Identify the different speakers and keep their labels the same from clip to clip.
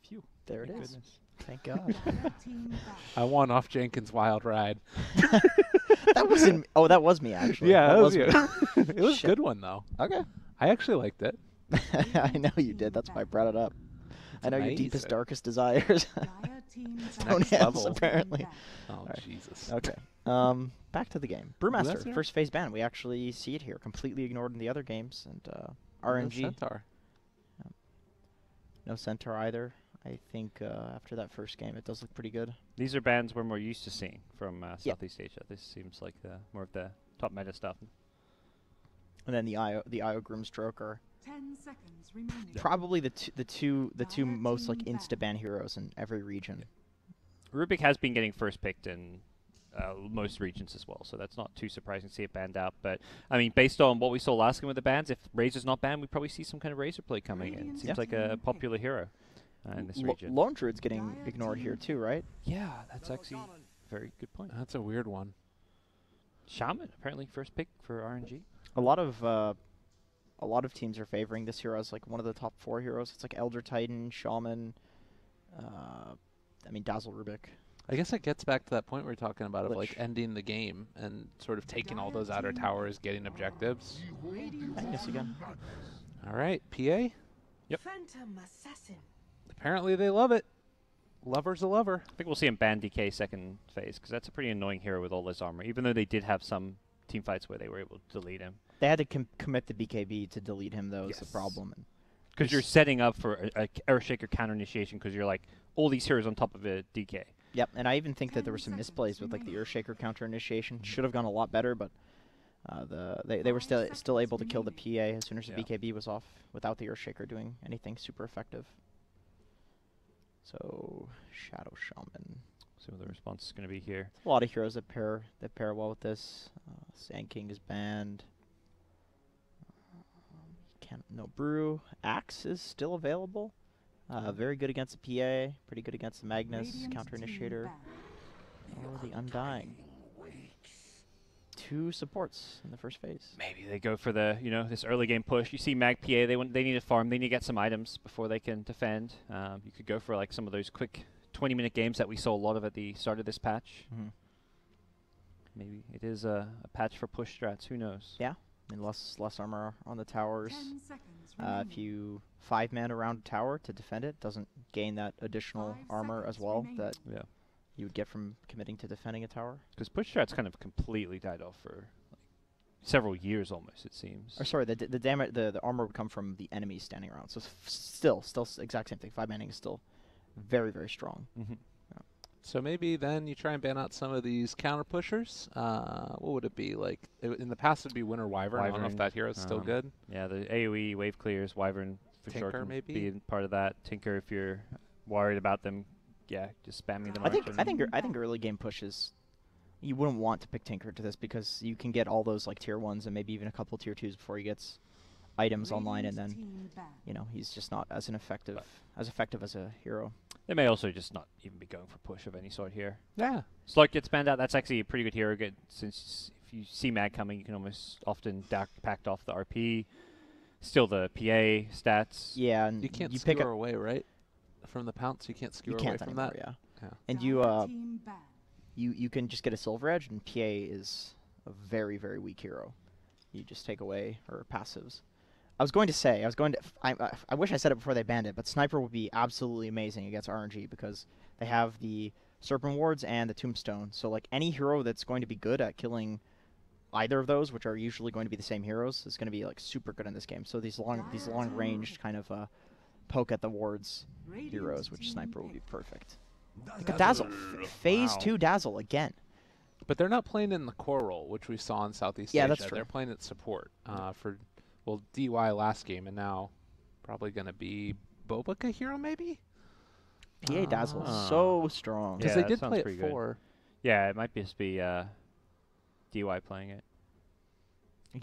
Speaker 1: Phew.
Speaker 2: There it
Speaker 1: Thank
Speaker 2: is.
Speaker 1: goodness.
Speaker 2: Thank God.
Speaker 3: I won off Jenkins' wild ride.
Speaker 2: That wasn't. Oh, that was me actually.
Speaker 3: Yeah, that was
Speaker 2: me.
Speaker 3: you. It was a
Speaker 2: Shit.
Speaker 3: good one though.
Speaker 2: Okay.
Speaker 3: I actually liked it.
Speaker 2: I know you did. That's why I brought it up. I know your deepest,
Speaker 3: amazing.
Speaker 2: darkest desires.
Speaker 3: Next
Speaker 2: Toenails,
Speaker 3: level.
Speaker 2: apparently.
Speaker 3: Oh
Speaker 2: Right.
Speaker 3: Jesus.
Speaker 2: Okay. Back to the game.
Speaker 3: that's
Speaker 2: Brewmaster,
Speaker 3: fair.
Speaker 2: first phase ban. We actually see it here, completely ignored in the other games, and
Speaker 3: No
Speaker 2: RNG.
Speaker 3: Centaur.
Speaker 2: No Centaur either. I think after that first game, it does look pretty good.
Speaker 1: These are bands we're more used to seeing from Southeast Asia. This seems like more of the top meta stuff.
Speaker 2: And then the IO Grimstroke are
Speaker 4: 10 seconds remaining.
Speaker 2: probably the two most like insta ban heroes in every region.
Speaker 1: Rubik has been getting first picked in most regions as well, so that's not too surprising to see it banned out. But I mean, based on what we saw last game with the bans, if Razor's not banned, we probably see some kind of Razor play coming in. Seems like a popular hero in this region.
Speaker 2: Lone Druid's getting ignored here too, right?
Speaker 1: Yeah, that's actually a very good point.
Speaker 3: That's a weird one.
Speaker 1: Shaman apparently first pick for RNG.
Speaker 2: A lot of teams are favoring this hero as like one of the top 4 heroes. It's like Elder Titan, Shaman, I mean Dazzle Rubik.
Speaker 3: I guess it gets back to that point we were talking about of
Speaker 2: Lich.
Speaker 3: like ending the game and sort of taking all those outer towers, getting objectives.
Speaker 2: Magnus again.
Speaker 3: All right, PA.
Speaker 1: Yep.
Speaker 4: Phantom Assassin.
Speaker 3: Apparently they love it. Lover's a lover.
Speaker 1: I think we'll see him ban DK second phase, because that's a pretty annoying hero with all his armor, even though they did have some team fights where they were able to delete him.
Speaker 2: They had to commit the BKB to delete him though. Is the
Speaker 1: Yes.
Speaker 2: problem.
Speaker 1: Because you're setting up for a Earthshaker counter initiation, because you're like, all these heroes on top of a DK.
Speaker 2: Yep, and I even think that there were some misplays with like the Earthshaker counter initiation. Should have gone a lot better, but they were still able to kill the PA as soon as the
Speaker 1: Yeah.
Speaker 2: BKB was off without the Earthshaker doing anything super effective. So Shadow Shaman.
Speaker 1: See what the response is going to be here.
Speaker 2: A lot of heroes that pair well with this. Sand King is banned. No Brew. Axe is still available. Very good against the PA. Pretty good against the Magnus. Counter Initiator. Or the Undying. 2 supports in the first phase.
Speaker 1: Maybe they go for the, this early game push. You see Mag PA, they need to farm, they need to get some items before they can defend. You could go for like some of those quick 20-minute games that we saw a lot of at the start of this patch.
Speaker 2: Mm-hmm.
Speaker 1: Maybe it is a patch for push strats, who knows?
Speaker 2: Yeah, and less armor on the towers.
Speaker 4: 10 seconds
Speaker 2: If
Speaker 4: remaining.
Speaker 2: you 5-man around a tower to defend it, doesn't gain that additional
Speaker 4: 5
Speaker 2: armor as
Speaker 4: seconds
Speaker 2: well
Speaker 4: remaining.
Speaker 2: that
Speaker 1: Yeah.
Speaker 2: you would get from committing to defending a tower.
Speaker 1: Because push strats kind of completely died off for like several years almost, it seems.
Speaker 2: Or sorry, the armor would come from the enemies standing around. So still exact same thing. 5-manning is still very, very strong.
Speaker 1: Mm-hmm.
Speaker 3: So maybe then you try and ban out some of these counter pushers. What would it be like? In the past, it'd be Winter Wyvern. I don't know if
Speaker 1: Wyvern,
Speaker 3: that hero is still good.
Speaker 1: Yeah, the AoE wave clears, Wyvern for sure
Speaker 3: Tinker
Speaker 1: can
Speaker 3: maybe?
Speaker 1: be part of that. Tinker, if you're worried about them, just spamming them.
Speaker 2: I think early game pushes. You wouldn't want to pick Tinker to this because you can get all those like tier 1s and maybe even a couple tier 2s before he gets items online, and then
Speaker 4: Team ban.
Speaker 2: he's just not as effective as a hero.
Speaker 1: They may also just not even be going for push of any sort here.
Speaker 3: Yeah.
Speaker 1: Slug gets banned out. That's actually a pretty good hero, since if you see Mag coming, you can almost often pact off the RP. Still the PA stats.
Speaker 2: Yeah, and
Speaker 3: You can't
Speaker 2: pick
Speaker 3: skewer away, right? From the pounce, you can't
Speaker 2: You
Speaker 3: skewer
Speaker 2: can't
Speaker 3: away from
Speaker 2: anymore,
Speaker 3: that.
Speaker 2: yeah.
Speaker 3: Yeah.
Speaker 2: And
Speaker 4: Team ban.
Speaker 2: you can just get a Silver Edge, and PA is a very, very weak hero. You just take away her passives. I wish I said it before they banned it, but Sniper would be absolutely amazing against RNG because they have the Serpent Wards and the Tombstone. So like any hero that's going to be good at killing either of those, which are usually going to be the same heroes, is going to be like super good in this game. So these long ranged kind of poke at the wards heroes, which Sniper would be perfect. Look at Dazzle. Phase 2 Dazzle again.
Speaker 3: But they're not playing in the core role, which we saw in Southeast
Speaker 2: Yeah,
Speaker 3: Asia.
Speaker 2: that's true.
Speaker 3: They're playing at support for, DY last game, and now probably going to be Bobica hero, maybe?
Speaker 2: PA Dazzle is so strong.
Speaker 3: Because
Speaker 1: Yeah,
Speaker 3: they
Speaker 1: that
Speaker 3: did
Speaker 1: sounds
Speaker 3: play
Speaker 1: pretty
Speaker 3: at
Speaker 1: good.
Speaker 3: 4.
Speaker 1: Yeah, it might just be DY playing it.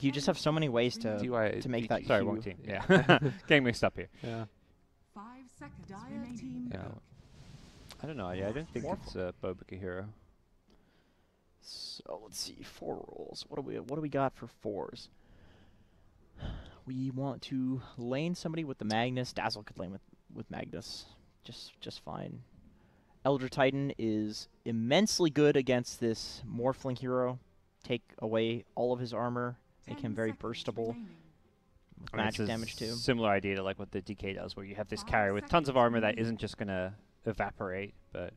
Speaker 2: You just have so many ways
Speaker 3: DY
Speaker 2: to make that
Speaker 1: Sorry,
Speaker 2: queue.
Speaker 1: wrong team. Yeah, getting mixed up here.
Speaker 3: Yeah.
Speaker 4: 5 seconds remaining.
Speaker 1: Yeah. I don't know. Yeah, I don't think it's a Bobica hero.
Speaker 2: So let's see, 4 roles. What do we got for 4s? We want to lane somebody with the Magnus. Dazzle could lane with Magnus. just fine. Elder Titan is immensely good against this Morphling hero. Take away all of his armor, make
Speaker 4: 10
Speaker 2: him very
Speaker 4: seconds
Speaker 2: burstable.
Speaker 4: remaining.
Speaker 2: With
Speaker 1: I mean, it's
Speaker 2: magic
Speaker 1: a
Speaker 2: damage too.
Speaker 1: Similar idea to like what the DK does, where you have this
Speaker 4: 5
Speaker 1: carry with tons of
Speaker 4: seconds
Speaker 1: armor that
Speaker 4: remaining.
Speaker 1: isn't just gonna evaporate, but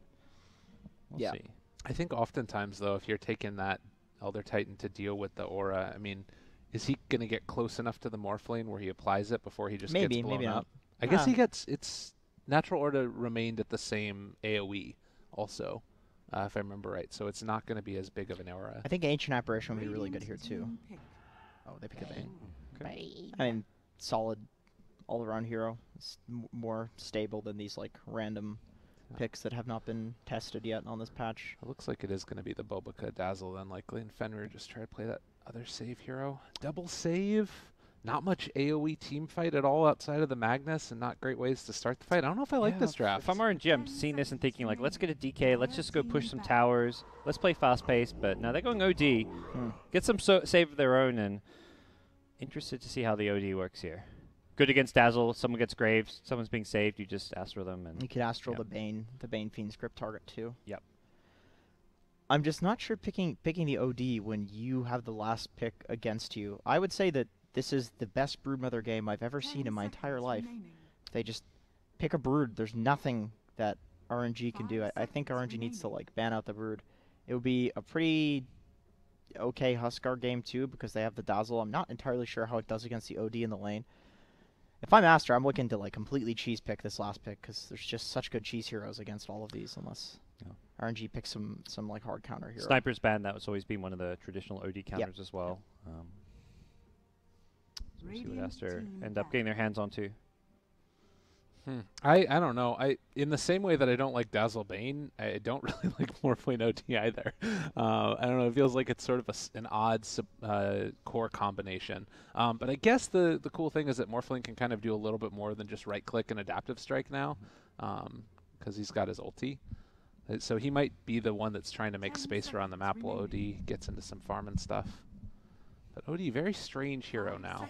Speaker 1: we'll
Speaker 2: Yeah.
Speaker 1: see.
Speaker 3: I think oftentimes, though, if you're taking that Elder Titan to deal with the aura, I mean, is he going to get close enough to the Morphling where he applies it before he just
Speaker 2: Maybe,
Speaker 3: gets blown
Speaker 2: maybe
Speaker 3: up?
Speaker 2: not.
Speaker 3: I guess
Speaker 2: Ah.
Speaker 3: he gets, it's Natural Aura remained at the same AoE also, if I remember right. So it's not going to be as big of an aura.
Speaker 2: I think Ancient Apparition would be really good
Speaker 4: Radiant
Speaker 2: here too.
Speaker 4: team pick.
Speaker 2: Oh, they pick a Bane.
Speaker 1: Okay.
Speaker 2: I mean, solid all-around hero. It's more stable than these like random picks that have not been tested yet on this patch.
Speaker 3: It looks like it is going to be the Bobica Dazzle then likely, and Fenrir just try to play that other save hero. Double save. Not much AoE team fight at all outside of the Magnus, and not great ways to start the fight. I don't know if I like this draft.
Speaker 1: If I'm RNG, I'm seeing this and thinking like, let's get a DK, let's just go push some towers, let's play fast pace. But no, they're going OD. Get some save of their own, and interested to see how the OD works here. Good against Dazzle. Someone gets Graves. Someone's being saved. You just Astral them, and
Speaker 2: You could Astral
Speaker 1: Yep.
Speaker 2: the Bane Fiend script target too.
Speaker 1: Yep.
Speaker 2: I'm just not sure picking the OD when you have the last pick against you. I would say that this is the best Broodmother game I've ever seen in my entire life. They just pick a Brood. There's nothing that RNG can do. I think RNG needs to like ban out the Brood. It would be a pretty okay Huskar game too because they have the Dazzle. I'm not entirely sure how it does against the OD in the lane. If I'm Aster, I'm looking to like completely cheese pick this last pick because there's just such good cheese heroes against all of these unless RNG picks some like hard counter hero.
Speaker 1: Sniper's ban. That was always been one of the traditional OD counters as well. So we'll see what Aster end up getting their hands onto.
Speaker 3: I don't know. In the same way that I don't like Dazzle Bane, I don't really like Morphling OD either. I don't know. It feels like it's sort of an odd core combination. But I guess the cool thing is that Morphling can kind of do a little bit more than just right click and adaptive strike now, because he's got his ulti. So he might be the one that's trying to make space around the map while OD gets into some farm and stuff. But OD, very strange hero now.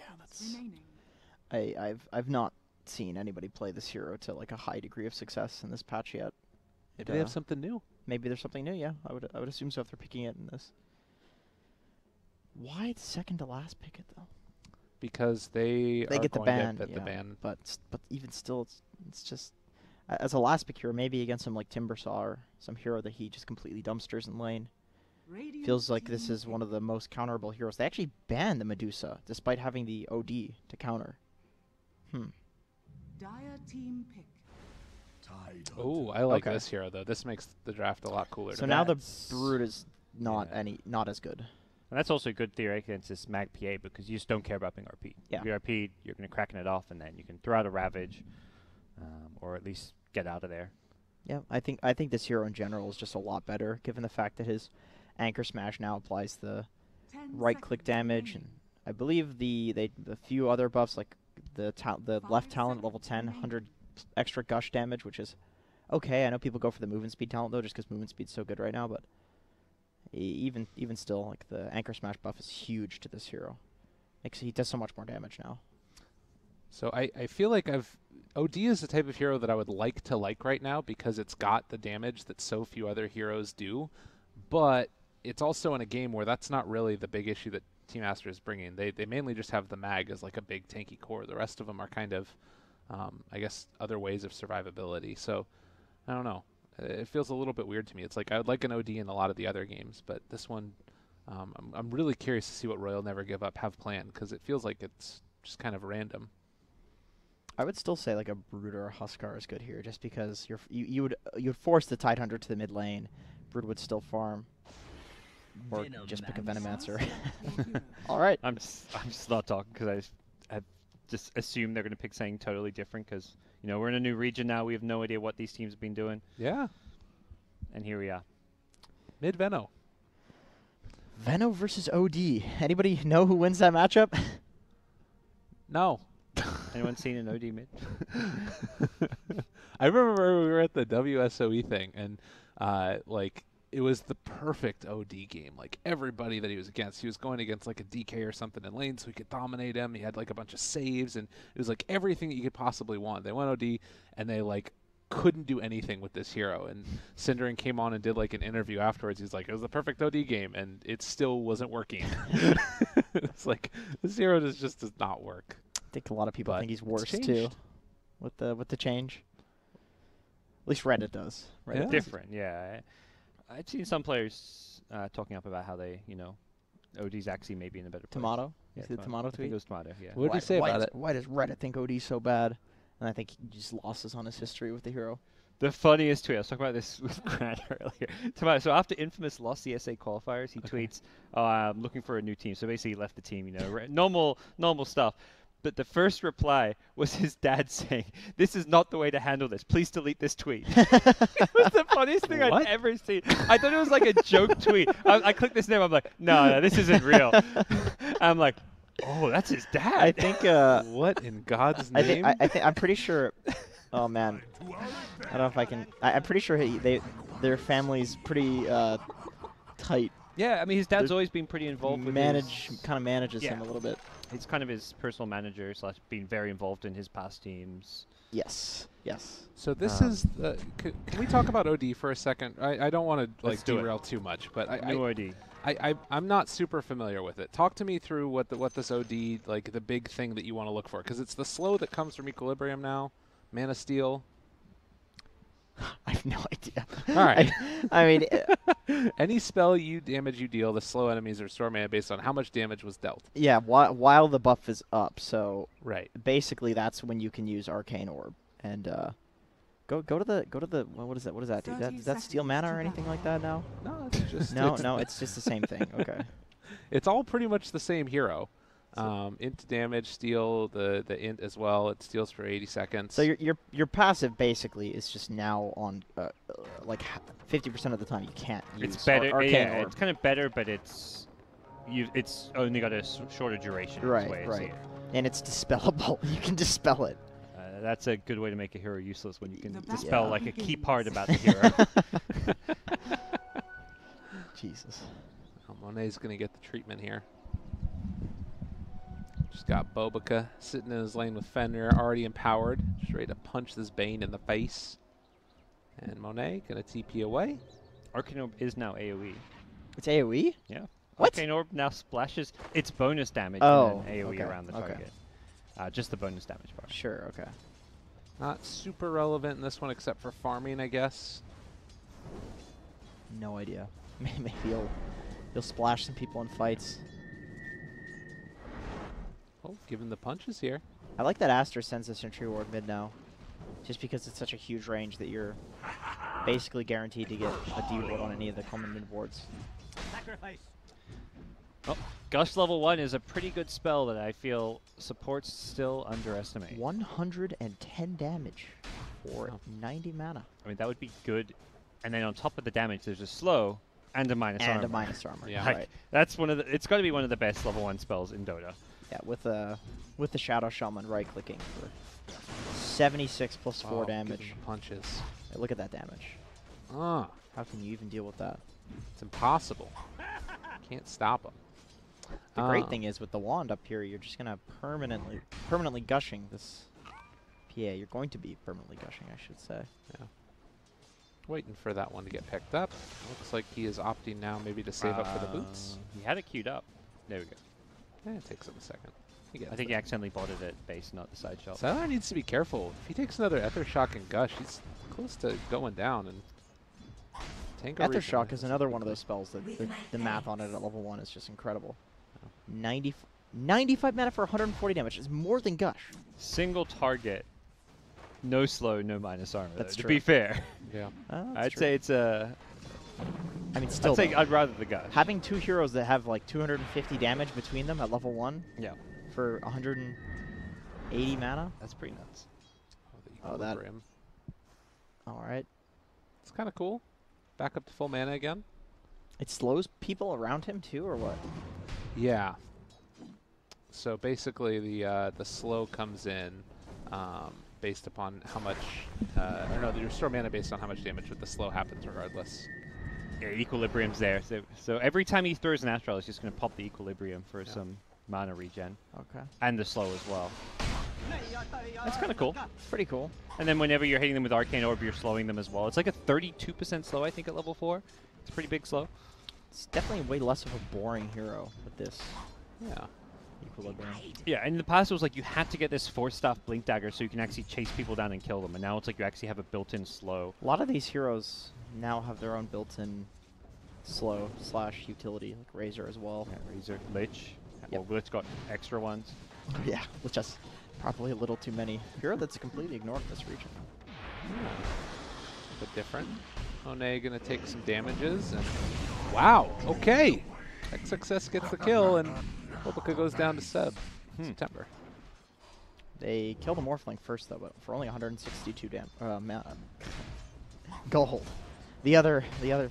Speaker 2: I've not seen anybody play this hero to like a high degree of success in this patch yet.
Speaker 3: Maybe they have something new.
Speaker 2: Maybe there's something new. Yeah, I would assume so if they're picking it in this. Why the second to last pick it though?
Speaker 3: Because they are
Speaker 2: get the
Speaker 3: going
Speaker 2: ban,
Speaker 3: to get the ban.
Speaker 2: But even still, it's just as a last pick hero, maybe against some like Timbersaw or some hero that he just completely dumpsters in lane. Feels like this is one of the most counterable heroes. They actually banned the Medusa despite having the OD to counter.
Speaker 4: Dire team pick.
Speaker 3: Oh, I like
Speaker 2: Okay.
Speaker 3: this hero though. This makes the draft a lot cooler.
Speaker 2: So
Speaker 3: to
Speaker 2: now the
Speaker 1: That's-
Speaker 2: Brood is not
Speaker 1: yeah.
Speaker 2: not as good.
Speaker 1: And that's also a good theory against this Mag PA because you just don't care about being RP.
Speaker 2: Yeah.
Speaker 1: If you're RP, you're going to cracking it off, and then you can throw out a Ravage, or at least get out of there.
Speaker 2: Yeah, I think this hero in general is just a lot better, given the fact that his Anchor Smash now applies the
Speaker 4: 10
Speaker 2: right-click
Speaker 4: seconds
Speaker 2: damage,
Speaker 4: remaining.
Speaker 2: and I believe the few other buffs like the left
Speaker 4: 5
Speaker 2: talent level
Speaker 4: seconds
Speaker 2: 10,
Speaker 4: remaining.
Speaker 2: 100 extra gush damage, which is okay. I know people go for the movement speed talent though, just because movement speed's so good right now, but even still, like the Anchor Smash buff is huge to this hero. He does so much more damage now.
Speaker 3: So I feel like OD is the type of hero that I would like to like right now because it's got the damage that so few other heroes do, but it's also in a game where that's not really the big issue that Team Aster is bringing. They mainly just have the mag as like a big tanky core. The rest of them are kind of, I guess, other ways of survivability. So I don't know. It feels a little bit weird to me. It's like I would like an OD in a lot of the other games, but this one, I'm really curious to see what Royal Never Give Up have planned because it feels like it's just kind of random.
Speaker 2: I would still say like a Brood or a Huskar is good here, just because you would force the Tidehunter to the mid lane. Brood would still farm, or just pick a Venomancer. All right.
Speaker 1: I'm just not talking because I just assume they're going to pick something totally different because we're in a new region now. We have no idea what these teams have been doing,
Speaker 3: Yeah,
Speaker 1: and here we are.
Speaker 3: mid Veno.
Speaker 2: Veno versus OD. Anybody know who wins that matchup?
Speaker 3: No.
Speaker 1: Anyone seen an OD mid?
Speaker 3: I remember we were at the WSOE thing, and like it was the perfect OD game. Like everybody that he was against, he was going against like a DK or something in lane, so he could dominate him. He had like a bunch of saves, and it was like everything that you could possibly want. They went OD, and they like couldn't do anything with this hero. And Cinderin came on and did like an interview afterwards. He's like, it was the perfect OD game, and it still wasn't working. It's like this hero just does not work.
Speaker 2: I think a lot of people
Speaker 3: But
Speaker 2: think he's
Speaker 3: it's
Speaker 2: worse too
Speaker 3: changed.
Speaker 2: with the change. At least Reddit does. Reddit
Speaker 3: Yeah.
Speaker 2: does.
Speaker 1: Different, yeah. I've seen some players talking up about how they, OD's actually maybe in a better place.
Speaker 2: Tomato.
Speaker 1: Yeah,
Speaker 2: You see the Tomato
Speaker 1: I think
Speaker 2: tweet?
Speaker 1: it was Tomato, yeah.
Speaker 3: What did he say about it?
Speaker 2: Why does Reddit think OD's so bad? And I think he just lost us on his history with the hero.
Speaker 1: The funniest tweet, I was talking about this with Grant earlier. Tomato, so after Infamous lost the SA qualifiers, he tweets, I'm looking for a new team. So basically he left the team, normal stuff. But the first reply was his dad saying, "This is not the way to handle this. Please delete this tweet." It was the funniest thing I'd ever seen. I thought it was like a joke tweet. I clicked this name. I'm like, no, this isn't real. I'm like, oh, that's his dad.
Speaker 2: I think.
Speaker 3: What in God's
Speaker 2: I
Speaker 3: name?
Speaker 2: think I'm pretty sure. Oh man, I don't know if I can. I'm pretty sure their family's pretty tight.
Speaker 1: Yeah, I mean his dad's always been pretty involved with
Speaker 2: kind of manages
Speaker 1: Yeah.
Speaker 2: him a little bit.
Speaker 1: He's kind of his personal manager / being very involved in his past teams.
Speaker 2: Yes.
Speaker 3: So this is the. Can we talk about OD for a second? I don't want to like
Speaker 1: Let's do it.
Speaker 3: derail too much, but
Speaker 1: No ID.
Speaker 3: I'm not super familiar with it. Talk to me through what this OD, like the big thing that you want to look for, because it's the slow that comes from Equilibrium now, Mana Steal.
Speaker 2: I have no idea.
Speaker 3: All right.
Speaker 2: I mean,
Speaker 3: Any spell damage you deal, the slow enemies restore mana based on how much damage was dealt.
Speaker 2: yeah. While the buff is up, so
Speaker 3: Right.
Speaker 2: basically that's when you can use Arcane Orb and go to the what is that? What does that do?
Speaker 4: 30
Speaker 2: Does that steal mana or anything like that now?
Speaker 3: No, it's just
Speaker 2: No, it's just the same thing. Okay.
Speaker 3: It's all pretty much the same hero. Int damage, steal the int as well. It steals for 80 seconds.
Speaker 2: So your passive basically is just now on like 50% of the time you can't use
Speaker 1: It's better.
Speaker 2: Arcane
Speaker 1: Yeah,
Speaker 2: Orb.
Speaker 1: it's kind of better, but it's only got a shorter duration. is the way I see
Speaker 2: Right.
Speaker 1: it.
Speaker 2: And it's dispellable. You can dispel it.
Speaker 1: That's a good way to make a hero useless when you can
Speaker 4: The battle
Speaker 1: dispel
Speaker 2: Yeah.
Speaker 1: like a key
Speaker 4: begins.
Speaker 1: part about the hero.
Speaker 2: Jesus.
Speaker 3: Oh, Monet's going to get the treatment here. Just got Bobica sitting in his lane with Fenrir, already empowered. Just ready to punch this Bane in the face. And Monet going to TP away.
Speaker 1: Arcane Orb is now AoE.
Speaker 2: It's AoE?
Speaker 1: Yeah.
Speaker 2: What?
Speaker 1: Arcane Orb now splashes its bonus damage
Speaker 2: Oh,
Speaker 1: and then AoE
Speaker 2: okay,
Speaker 1: around the
Speaker 2: okay.
Speaker 1: target. Just the bonus damage part.
Speaker 2: Sure, okay.
Speaker 3: Not super relevant in this one except for farming, I guess.
Speaker 2: No idea. Maybe you'll splash some people in fights.
Speaker 3: Oh, giving the punches here.
Speaker 2: I like that Aster sends the Sentry Ward mid now. Just because it's such a huge range that you're basically guaranteed to get a D ward on any of the common mid wards.
Speaker 1: Oh, Gush level 1 is a pretty good spell that I feel supports still underestimate.
Speaker 2: 110 damage for
Speaker 3: Wow.
Speaker 2: 90 mana.
Speaker 1: I mean, that would be good. And then on top of the damage, there's a slow and a minus armor.
Speaker 2: And a minus armor.
Speaker 3: Yeah.
Speaker 1: Like,
Speaker 2: Right.
Speaker 1: that's it's got to be one of the best level 1 spells in Dota.
Speaker 2: Yeah, with the Shadow Shaman right clicking for 76 plus 4
Speaker 3: Oh, giving
Speaker 2: damage.
Speaker 3: the punches.
Speaker 2: Hey, look at that damage.
Speaker 3: Ah,
Speaker 2: How can you even deal with that?
Speaker 3: it's impossible. Can't stop him.
Speaker 2: The great thing is with the wand up here, you're just gonna permanently gushing this PA. You're going to be permanently gushing, I should say.
Speaker 3: Waiting for that one to get picked up. Looks like he is opting now maybe to save up for the boots.
Speaker 1: He had it queued up. There we go.
Speaker 3: It takes him a second.
Speaker 1: I think he accidentally botted it base, not the side shot.
Speaker 3: Sylar needs to be careful. If he takes another Ether Shock and Gush, he's close to going down. And Tango
Speaker 2: Ether
Speaker 3: Reaper
Speaker 2: Shock is
Speaker 3: has
Speaker 2: another
Speaker 3: to
Speaker 2: one of
Speaker 3: be
Speaker 2: those spells that the math on it at level 1 is just incredible. 95 mana for 140 damage is more than Gush.
Speaker 1: Single target, no slow, no minus armor.
Speaker 2: That's
Speaker 1: to
Speaker 2: true.
Speaker 1: be fair,
Speaker 3: Yeah.
Speaker 1: I'd say it's a.
Speaker 2: I mean, still,
Speaker 1: I'd say
Speaker 2: though,
Speaker 1: I'd rather the Gush.
Speaker 2: having two heroes that have like 250 damage between them at level 1
Speaker 1: Yeah,
Speaker 2: for 180 mana.
Speaker 1: that's pretty nuts.
Speaker 3: Oh,
Speaker 2: that-
Speaker 3: him.
Speaker 2: All right.
Speaker 3: It's kind of cool. Back up to full mana again.
Speaker 2: It slows people around him too, or what?
Speaker 3: Yeah. So basically, the slow comes in based upon how much, or no, the restore mana based on how much damage with the slow happens regardless.
Speaker 1: Yeah, equilibrium's there. So every time he throws an astral, it's just going to pop the equilibrium for some mana regen
Speaker 2: Okay.
Speaker 1: and the slow as well. That's kind of cool.
Speaker 2: Pretty cool.
Speaker 1: And then whenever you're hitting them with Arcane Orb, you're slowing them as well. It's like a 32% slow, I think, at level 4. It's pretty big slow.
Speaker 2: It's definitely way less of a boring hero with this
Speaker 3: Yeah.
Speaker 2: equilibrium.
Speaker 1: Yeah, and in the past it was like you had to get this 4-staff Blink Dagger so you can actually chase people down and kill them. And now it's like you actually have a built-in slow.
Speaker 2: A lot of these heroes now have their own built-in slow / utility, like Razor as well.
Speaker 1: Yeah, Razor, Lich.
Speaker 2: Yep.
Speaker 1: Well, Lich got extra ones.
Speaker 2: Yeah, which is probably a little too many. Hero that's completely ignored in this region.
Speaker 3: But different. One gonna take some damages and wow, okay. XXS gets the kill and Hoboka goes down to Seb. September.
Speaker 2: They killed the Morphling first though, but for only 162 mana. Gold. The other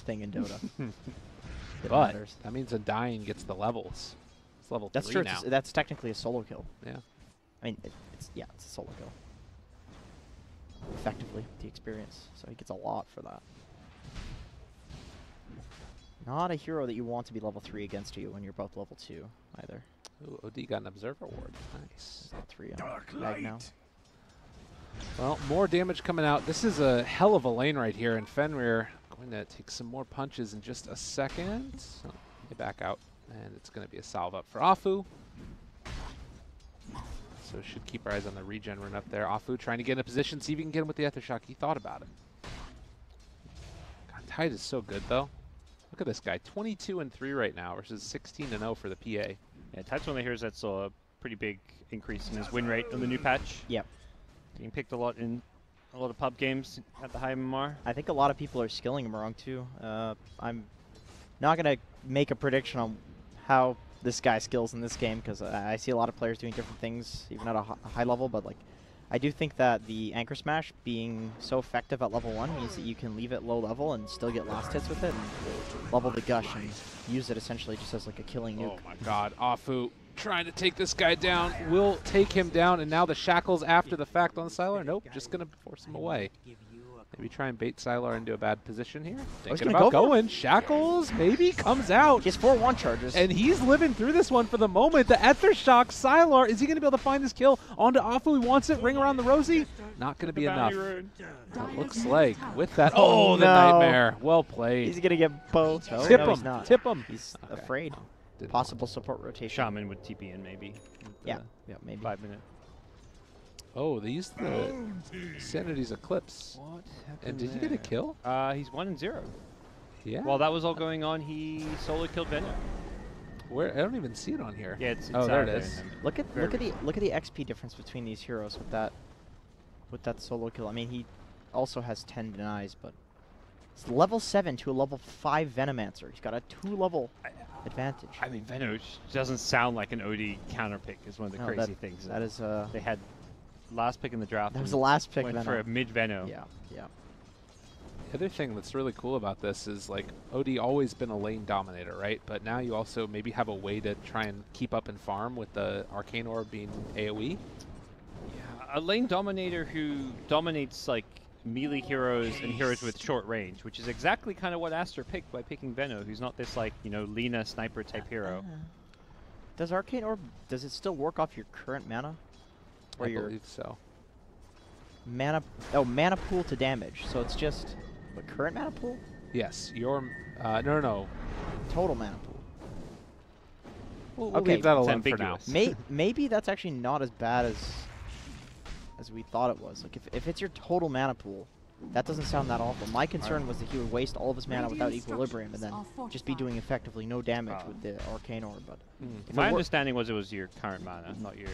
Speaker 2: thing in Dota. that
Speaker 3: But
Speaker 2: matters.
Speaker 3: that means Undying gets the levels. It's level
Speaker 2: That's
Speaker 3: 3
Speaker 2: true.
Speaker 3: now.
Speaker 2: That's technically a solo kill.
Speaker 3: Yeah.
Speaker 2: I mean, it's a solo kill. Effectively, the experience. So he gets a lot for that. Not a hero that you want to be level 3 against you when you're both level 2 either.
Speaker 3: Ooh, OD got an Observer Ward. Nice.
Speaker 2: Level 3 on Mag now.
Speaker 3: Well, more damage coming out. This is a hell of a lane right here, and Fenrir going to take some more punches in just a second. So they back out, and it's going to be a salve up for Afu. So should keep our eyes on the regen run up there. Afu trying to get in a position, see if he can get him with the Aethershock. He thought about it. God, Tide is so good, though. Look at this guy, 22-3 right now versus 16-0 for the PA.
Speaker 1: Yeah, Tide's one of the heroes that saw a pretty big increase in his win rate on the new patch.
Speaker 2: Yep.
Speaker 1: Being picked a lot in a lot of pub games at the high MMR.
Speaker 2: I think a lot of people are skilling him wrong too. I'm not gonna make a prediction on how this guy skills in this game because I see a lot of players doing different things, even at a high level. But like, I do think that the Anchor Smash being so effective at level 1 means that you can leave it low level and still get last hits with it, and level the Gush and use it essentially just as like a killing nuke.
Speaker 3: Oh my god, Afu trying to take this guy down, will take him down, and now the shackles after the fact on Sylar. Nope, just going to force him away. Maybe try and bait Sylar into a bad position here. Thinking about going. Shackles, maybe, comes out.
Speaker 2: He has 4 1 charges.
Speaker 3: And he's living through this one for the moment. The Aethershock, Sylar, is he going to be able to find this kill? Onto Afu, he wants it, ring around the Rosie. Not going to be enough. It looks like with that,
Speaker 2: Oh,
Speaker 3: the
Speaker 2: no.
Speaker 3: Nightmare. Well played.
Speaker 2: He's going to get both. No,
Speaker 3: Tip
Speaker 2: no,
Speaker 3: him,
Speaker 2: he's not.
Speaker 3: tip him.
Speaker 2: He's
Speaker 3: Okay.
Speaker 2: afraid.
Speaker 3: Didn't
Speaker 2: Possible support rotation.
Speaker 1: Shaman would TP in maybe.
Speaker 2: Yeah, yeah, maybe.
Speaker 1: 5 minute.
Speaker 3: Oh, they used the Sanity's Eclipse.
Speaker 1: What happened
Speaker 3: And did he get a kill?
Speaker 1: He's 1-0.
Speaker 3: Yeah.
Speaker 1: While that was all going on, he solo killed Venom.
Speaker 3: Where? I don't even see it on here.
Speaker 1: Yeah, it's
Speaker 3: oh, there it
Speaker 1: there
Speaker 3: is.
Speaker 1: in the-
Speaker 2: Look at
Speaker 1: Very
Speaker 2: the XP difference between these heroes with that solo kill. I mean, he also has 10 denies, but it's level 7 to a level 5 Venomancer. He's got a 2-level advantage.
Speaker 1: I mean, Venom doesn't sound like an OD counter pick is one of the
Speaker 2: No,
Speaker 1: crazy things.
Speaker 2: That is
Speaker 1: They had last pick in the draft.
Speaker 2: that was
Speaker 1: and
Speaker 2: the last pick.
Speaker 1: went
Speaker 2: Venom.
Speaker 1: for a mid Venom.
Speaker 2: Yeah, yeah.
Speaker 3: The other thing that's really cool about this is, like, OD always been a lane dominator, right? But now you also maybe have a way to try and keep up and farm with the Arcane Orb being AoE.
Speaker 1: A lane dominator who dominates like melee heroes and heroes with short range, which is exactly kind of what Aster picked by picking Venno, who's not this like, you know, Lina sniper type hero.
Speaker 2: Does Arcane Orb, does it still work off your current mana? Or
Speaker 3: I
Speaker 2: your
Speaker 3: believe so.
Speaker 2: mana pool to damage. So it's just what current mana pool?
Speaker 3: Yes, your no.
Speaker 2: Total mana pool.
Speaker 3: We'll
Speaker 2: Okay,
Speaker 3: leave that
Speaker 1: it's
Speaker 3: alone for now.
Speaker 1: ambiguous.
Speaker 2: Maybe that's actually not as bad as we thought it was. Like if it's your total mana pool, that doesn't sound that awful. My concern was that he would waste all of his mana without equilibrium and then just be doing effectively no damage with the Arcane Orb. But if
Speaker 1: My
Speaker 2: it wor-
Speaker 1: understanding was it was your current mana, not your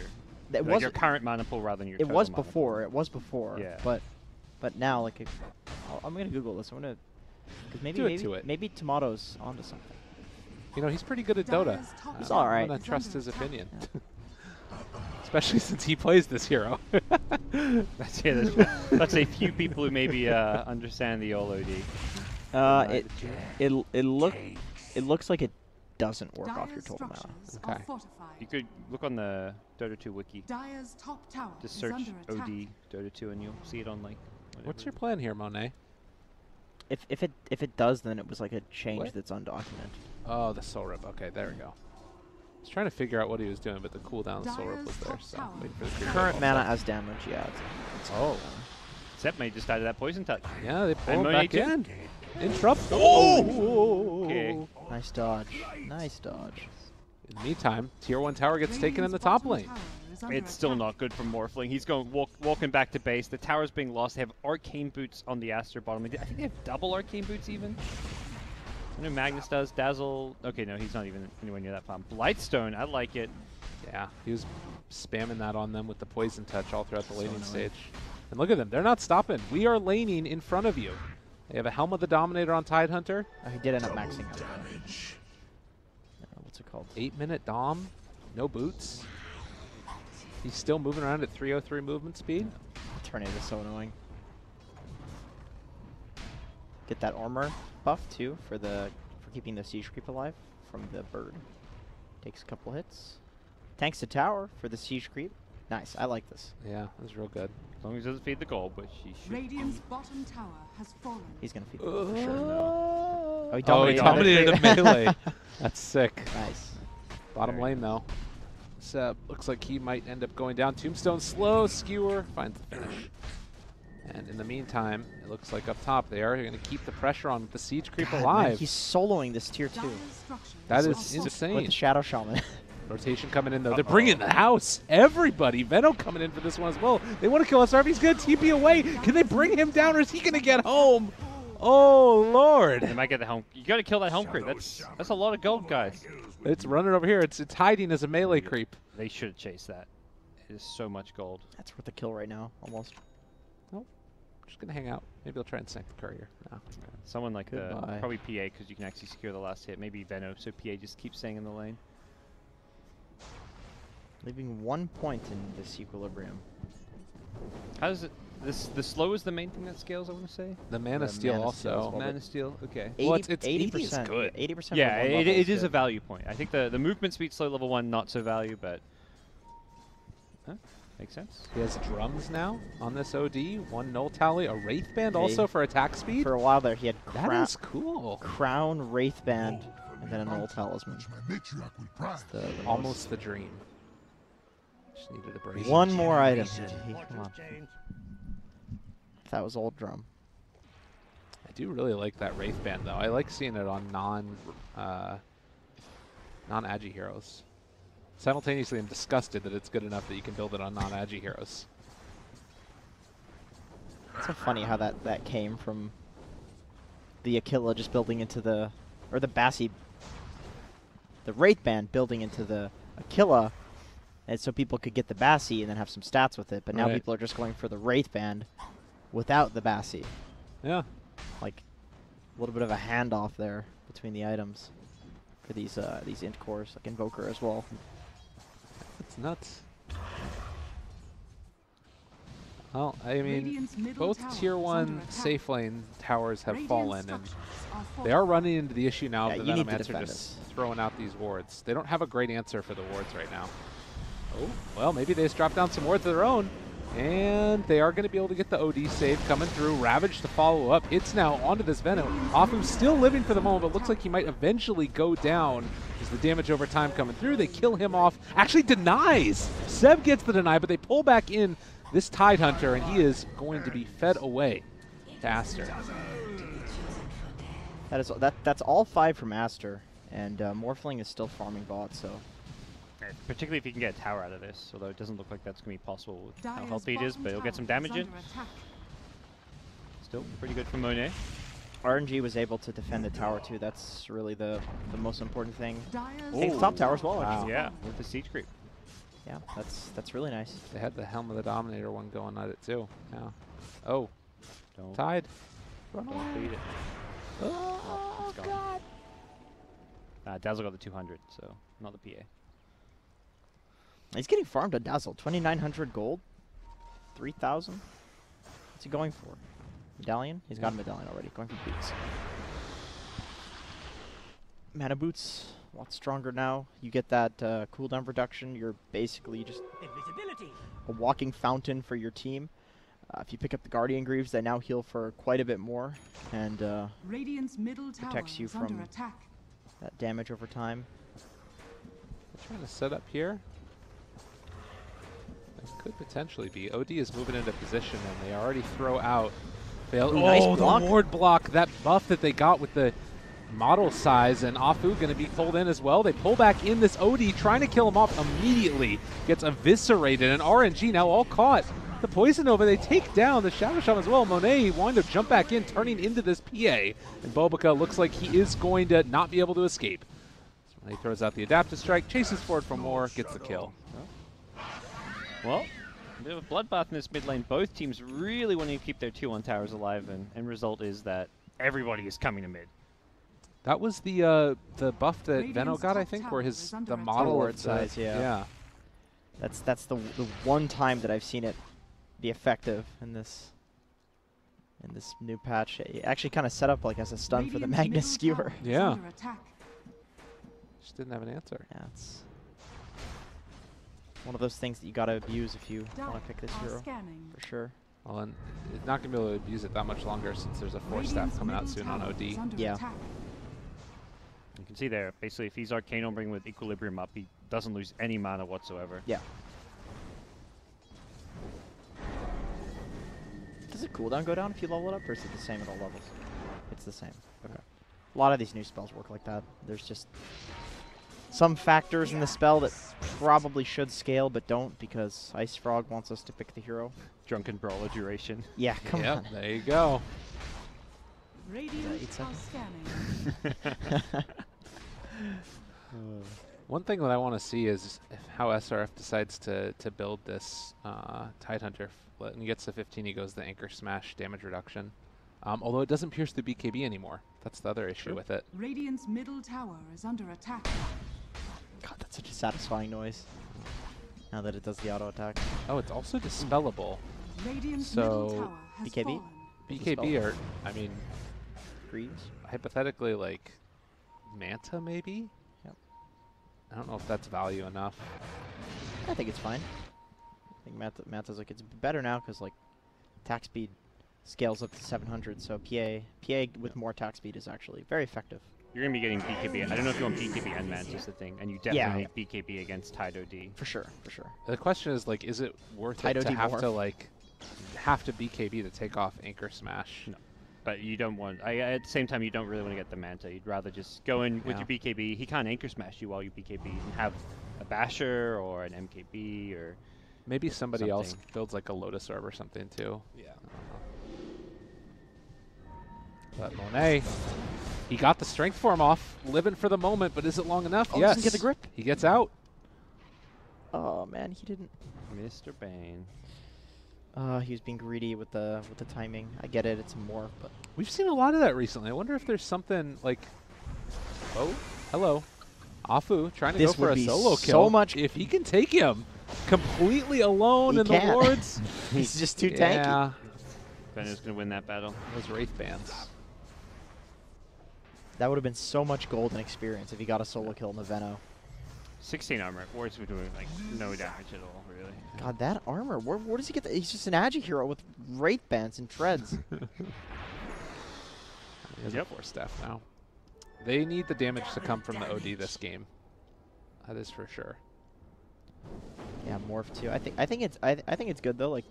Speaker 2: it
Speaker 1: like
Speaker 2: was
Speaker 1: your current mana pool rather than your
Speaker 2: it
Speaker 1: total
Speaker 2: was
Speaker 1: mana
Speaker 2: before.
Speaker 1: pool.
Speaker 2: It was before.
Speaker 1: Yeah.
Speaker 2: But now like I'm gonna Google this. I'm gonna because
Speaker 3: Do it to it.
Speaker 2: maybe Tomato's onto something.
Speaker 3: You know, he's pretty good at Dota.
Speaker 2: He's all right.
Speaker 3: I'm gonna trust his opinion. Especially since he plays this hero.
Speaker 1: That's a few people who maybe understand the OLOD.
Speaker 2: It looks like it doesn't work off your total mana.
Speaker 3: Okay.
Speaker 1: You could look on the Dota 2 wiki.
Speaker 4: Dyer's top tower
Speaker 1: Just
Speaker 4: is
Speaker 1: search
Speaker 4: under attack.
Speaker 1: OD Dota 2 and you'll see it on like.
Speaker 3: What's your plan here, Monet?
Speaker 2: If it does, then it was like a change
Speaker 3: What?
Speaker 2: that's undocumented.
Speaker 3: Oh, the Soul Rip. Okay, there we go. was trying to figure out what he was doing, but the cooldown soul rip was there. So waiting for the creep
Speaker 2: Current
Speaker 3: to
Speaker 2: mana
Speaker 3: fall.
Speaker 2: as damage, yeah.
Speaker 3: Oh.
Speaker 1: Sep may just started that poison touch.
Speaker 3: Yeah, they pull
Speaker 1: And
Speaker 3: him
Speaker 1: Monet
Speaker 3: back
Speaker 1: too.
Speaker 3: in. Interrupt.
Speaker 1: Okay.
Speaker 2: Nice dodge. Nice dodge.
Speaker 3: In the meantime, tier 1 tower gets taken in the top lane.
Speaker 1: It's still not good for Morphling. He's going walking back to base. The tower's being lost. They have arcane boots on the Aster bottom. I think they have double arcane boots even. I know Magnus does. Dazzle. Okay, no, he's not even anywhere near that farm. Blightstone, I like it.
Speaker 3: Yeah, he was spamming that on them with the poison touch all throughout the laning stage. And look at them. They're not stopping. We are laning in front of you. They have a Helm of the Dominator on Tidehunter.
Speaker 2: Oh, he did end up maxing out. What's it called?
Speaker 3: 8-minute Dom. No boots. He's still moving around at 303 movement speed.
Speaker 2: Tornado is so annoying. Get that armor buff too for keeping the siege creep alive from the bird. Takes a couple hits. Tanks the tower for the siege creep. Nice, I like this.
Speaker 3: Yeah, that was real good.
Speaker 1: As long as he doesn't feed the gold, which he should.
Speaker 4: Radiant's bottom tower has fallen.
Speaker 2: He's gonna feed the gold for sure.
Speaker 3: Oh,
Speaker 2: he
Speaker 3: he
Speaker 2: dominated
Speaker 3: dominated
Speaker 2: the
Speaker 3: a melee. That's sick.
Speaker 2: Nice.
Speaker 3: Bottom lane though. Seb looks like he might end up going down. Tombstone slow, Skewer finds the finish. And in the meantime, it looks like up top they are going to keep the pressure on with the siege creep
Speaker 2: God,
Speaker 3: alive.
Speaker 2: man, he's soloing this tier 2
Speaker 3: That
Speaker 2: with
Speaker 3: is
Speaker 2: the
Speaker 3: insane.
Speaker 2: Shadow Shaman.
Speaker 3: Rotation coming in though. They're bringing the house. Everybody. Venom coming in for this one as well. They want to kill SRV. He's going to TP away. Can they bring him down or is he going to get home? Oh, Lord.
Speaker 1: They might get the helm. You got to kill that helm creep. That's a lot of gold, guys.
Speaker 3: It's running over here. It's hiding as a melee creep.
Speaker 1: They should have chased that. It is so much gold.
Speaker 2: That's worth a kill right now, almost.
Speaker 3: Nope. Just going to hang out. Maybe they'll try and snipe the courier. No.
Speaker 1: Someone like
Speaker 2: Goodbye.
Speaker 1: probably PA because you can actually secure the last hit. Maybe Veno, so PA just keeps staying in the lane.
Speaker 2: Leaving 1 point in this equilibrium.
Speaker 1: How does it? The slow is the main thing that scales, I want to say.
Speaker 3: The Mana
Speaker 2: The
Speaker 3: Steel
Speaker 2: Mana Steel as
Speaker 3: also.
Speaker 2: well.
Speaker 1: Mana Steel, okay.
Speaker 3: Well, it's 80 is
Speaker 2: 80%.
Speaker 3: good.
Speaker 2: 80%.
Speaker 1: Yeah,
Speaker 2: for one
Speaker 1: it
Speaker 2: level
Speaker 1: is a
Speaker 2: good.
Speaker 1: value point. I think the movement speed slow level 1 not so value, but makes sense.
Speaker 3: He has drums now on this OD. 1 null tally. A Wraith Band
Speaker 2: Hey.
Speaker 3: also for attack speed.
Speaker 2: For a while there, he had
Speaker 3: That is cool.
Speaker 2: Crown, Wraith Band, and then a Null Talisman. That's the
Speaker 3: Almost the dream. Just needed a break.
Speaker 2: One more item. Come on. That was old drum.
Speaker 3: I do really like that Wraith Band though. I like seeing it on non-Agi heroes. Simultaneously, I'm disgusted that it's good enough that you can build it on non-Agi heroes.
Speaker 2: It's so funny how that came from the Aquila just building into the, or the Bassi, the Wraith Band building into the Aquila, and so people could get the Bassi and then have some stats with it. But now
Speaker 3: Right.
Speaker 2: people are just going for the Wraith Band without the Bassi.
Speaker 3: Yeah.
Speaker 2: Like a little bit of a handoff there between the items for these int cores, like Invoker as well.
Speaker 3: It's nuts. Well, I mean,
Speaker 4: Radiant's middle
Speaker 3: both
Speaker 4: tower
Speaker 3: tier
Speaker 4: is
Speaker 3: 1
Speaker 4: under attack.
Speaker 3: safe lane towers have
Speaker 4: Radiant
Speaker 3: fallen, and
Speaker 4: structures are
Speaker 3: they
Speaker 4: falling.
Speaker 3: are running into the issue now
Speaker 2: Yeah,
Speaker 3: of the
Speaker 2: you need to
Speaker 3: Venomancer
Speaker 2: defend
Speaker 3: just
Speaker 2: this.
Speaker 3: throwing out these wards. They don't have a great answer for the wards right now. Oh, well, maybe they just drop down some wards of their own, and they are going to be able to get the OD save coming through. Ravage to follow up. Hits now onto this Venom. Afu's still living for the moment, but looks like he might eventually go down. Is the damage over time coming through? They kill him off. Actually denies. Seb gets the deny, but they pull back in this Tidehunter, and he is going to be fed away to Aster.
Speaker 2: That's all 5 from Aster, and Morphling is still farming bot, so
Speaker 1: Particularly if you can get a tower out of this, although it doesn't look like that's going to be possible with how
Speaker 4: Dire's
Speaker 1: healthy it is,
Speaker 4: bottom
Speaker 1: but he'll get some
Speaker 4: tower is
Speaker 1: damage in.
Speaker 4: under attack.
Speaker 1: Still pretty good from Monet.
Speaker 2: RNG was able to defend the tower too. That's really the most important thing.
Speaker 4: Dire's
Speaker 2: Takes top tower as well.
Speaker 3: Wow.
Speaker 2: actually.
Speaker 1: Yeah, with the siege creep.
Speaker 2: Yeah, that's really nice.
Speaker 3: They had the Helm of the Dominator one going at it too. Yeah. Oh,
Speaker 1: Don't,
Speaker 3: Tide.
Speaker 1: don't feed it.
Speaker 3: Oh,
Speaker 1: it's gone. Dazzle got the 200, so not the PA.
Speaker 2: He's getting farmed at Dazzle. 2,900 gold. 3,000. What's he going for? Medallion? He's got a medallion already. Going for boots. Mana boots. A lot stronger now. You get that cooldown reduction. You're basically just a walking fountain for your team. If you pick up the Guardian Greaves, they now heal for quite a bit more, and
Speaker 4: Radiant's middle tower
Speaker 2: protects you
Speaker 4: is under
Speaker 2: from
Speaker 4: attack.
Speaker 2: that damage over time.
Speaker 3: trying to set up here. It could potentially be. OD is moving into position, and they already throw out. Fail.
Speaker 2: Nice
Speaker 3: Oh,
Speaker 2: block.
Speaker 3: the ward block. That buff that they got with the model size, and Afu going to be pulled in as well. They pull back in this OD, trying to kill him off immediately. Gets eviscerated, and RNG now all caught. The Poison Nova, they take down the Shadow Shaman as well. Monet wanting to jump back in, turning into this PA. And Bobica looks like he is going to not be able to escape. So he throws out the Adaptive Strike, chases forward for more, gets the kill.
Speaker 1: Well, a bit of a bloodbath in this mid lane. Both teams really wanting to keep their 2-1 towers alive, and end result is that everybody is coming to mid.
Speaker 3: That was the buff that
Speaker 4: Radiant's
Speaker 3: Venno got, I
Speaker 4: top
Speaker 3: think,
Speaker 4: tower
Speaker 3: where
Speaker 4: is under
Speaker 3: the
Speaker 4: attack.
Speaker 3: model
Speaker 2: Ward
Speaker 3: of
Speaker 2: size, yeah. That's the one time that I've seen it be effective in this new patch. It actually kind of set up like as a stun for the
Speaker 4: Radiant's
Speaker 2: Magnus
Speaker 4: middle
Speaker 2: skewer.
Speaker 4: tower is
Speaker 3: Yeah.
Speaker 4: under attack.
Speaker 3: Just didn't have an answer.
Speaker 2: Yeah, it's one of those things that you gotta abuse if you want to pick this
Speaker 4: Are
Speaker 2: hero,
Speaker 4: scanning.
Speaker 2: for sure.
Speaker 3: Well, and it's not going to be able to abuse it that much longer since there's a 4-staff
Speaker 4: Radiant's
Speaker 3: coming out
Speaker 4: middle
Speaker 3: soon on
Speaker 4: tower
Speaker 3: OD.
Speaker 4: is under
Speaker 2: Yeah.
Speaker 4: attack.
Speaker 1: You can see there, basically, if he's Arcane Ombring with Equilibrium up, he doesn't lose any mana whatsoever.
Speaker 2: Yeah. Does the cooldown go down if you level it up, or is it the same at all levels? It's the same. Okay. A lot of these new spells work like that. There's just some factors in the spell that probably should scale but don't, because Ice Frog wants us to pick the hero.
Speaker 1: Drunken Brawler duration.
Speaker 2: Yeah, come
Speaker 3: Yep,
Speaker 2: on.
Speaker 3: there you go.
Speaker 4: Radiant
Speaker 2: it's
Speaker 4: are
Speaker 2: a-
Speaker 4: scanning.
Speaker 3: One thing that I want to see is how SRF decides to build this Tidehunter. When he gets to 15, he goes the Anchor Smash damage reduction. Although it doesn't pierce the BKB anymore. That's the other issue with it.
Speaker 4: Radiant's middle tower is under attack.
Speaker 2: God, that's such a satisfying noise. Now that it does the auto attack.
Speaker 3: Oh, it's also dispellable.
Speaker 4: Radiant's
Speaker 3: So,
Speaker 4: middle tower has
Speaker 2: BKB?
Speaker 4: fallen.
Speaker 3: BKB are, I mean,
Speaker 2: Greaves?
Speaker 3: hypothetically, like, Manta maybe?
Speaker 2: Yep.
Speaker 3: I don't know if that's value enough.
Speaker 2: I think it's fine. I think Manta's like, it's better now because like attack speed scales up to 700, so PA with more attack speed is actually very effective.
Speaker 1: You're going to be getting BKB. I don't know if you want BKB and Manta is the thing, and you definitely need BKB against Tide OD.
Speaker 2: For sure, for sure.
Speaker 3: The question is, like, is it worth
Speaker 2: Tide
Speaker 3: it to
Speaker 2: OD
Speaker 3: have
Speaker 2: morph.
Speaker 3: to, like, have to BKB to take off Anchor Smash?
Speaker 1: No. But you don't want, at the same time, you don't really want to get the Manta. You'd rather just go in with your BKB. He can't Anchor Smash you while you BKB and have a Basher or an MKB or
Speaker 3: Maybe somebody else
Speaker 1: something.
Speaker 3: builds, like, a Lotus Orb or something, too.
Speaker 1: Yeah.
Speaker 3: But Monet, he got the strength form off, living for the moment, but is it long enough?
Speaker 2: Oh,
Speaker 3: Yes.
Speaker 2: doesn't get the grip?
Speaker 3: He gets out.
Speaker 2: Oh man, he didn't.
Speaker 1: Mr. Bane.
Speaker 2: He was being greedy with the timing. I get it, it's a morph, but
Speaker 3: We've seen a lot of that recently. I wonder if there's something like, oh, hello, Afu trying to
Speaker 2: This
Speaker 3: go for
Speaker 2: would
Speaker 3: a
Speaker 2: be
Speaker 3: solo
Speaker 2: so
Speaker 3: kill.
Speaker 2: much-
Speaker 3: If he can take him completely alone
Speaker 2: He
Speaker 3: in the
Speaker 2: can't.
Speaker 3: wards.
Speaker 2: he's just too tanky.
Speaker 3: Yeah,
Speaker 1: Venno's going to win that battle.
Speaker 3: those Wraith bands.
Speaker 2: That would have been so much gold and experience if he got a solo kill in the Venno.
Speaker 1: 16 armor. Wards were doing like no damage at all, really.
Speaker 2: God, that armor. Where does he get that? He's just an Agi hero with Wraith bands and treads.
Speaker 3: He has
Speaker 1: Yep.
Speaker 3: a 4-staff now. They need the damage to come from the OD this game. That is for sure.
Speaker 2: Yeah, morph too. I think it's good though. Like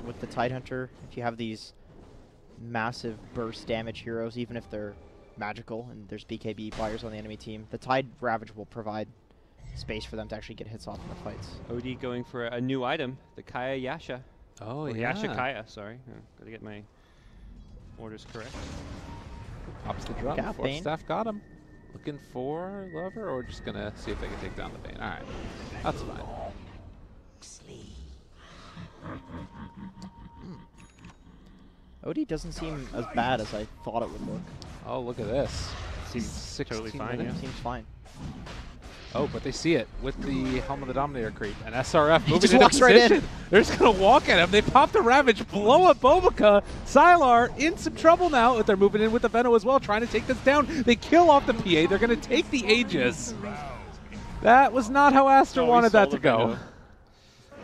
Speaker 2: with the Tidehunter, if you have these massive burst damage heroes, even if they're magical and there's BKB players on the enemy team, the Tide Ravage will provide space for them to actually get hits off in the fights.
Speaker 1: OD going for a new item, the Kaya Yasha.
Speaker 3: Oh,
Speaker 1: Or
Speaker 3: yeah.
Speaker 1: Yasha Kaya, sorry. Gotta get my orders correct.
Speaker 3: Pops the drum.
Speaker 2: Got Bane.
Speaker 3: 4-staff got him. Looking for Lover, or just going to see if they can take down the Bane. All right. That's fine.
Speaker 2: OD doesn't seem as bad as I thought it would look.
Speaker 3: Oh, look at this.
Speaker 1: Seems totally
Speaker 3: 16
Speaker 1: fine,
Speaker 3: minutes.
Speaker 1: yeah.
Speaker 2: Seems fine.
Speaker 3: Oh, but they see it with the Helm of the Dominator creep. And SRF moving
Speaker 2: just
Speaker 3: into
Speaker 2: walks right in.
Speaker 3: position. They're just going to walk at him. They pop the Ravage, blow up Bobica. Sylar in some trouble now. They're moving in with the Venno as well, trying to take this down. They kill off the PA. They're going to take the Aegis. That was not how Aster
Speaker 1: No, we
Speaker 3: wanted
Speaker 1: saw
Speaker 3: that
Speaker 1: the
Speaker 3: to go.
Speaker 1: Venno.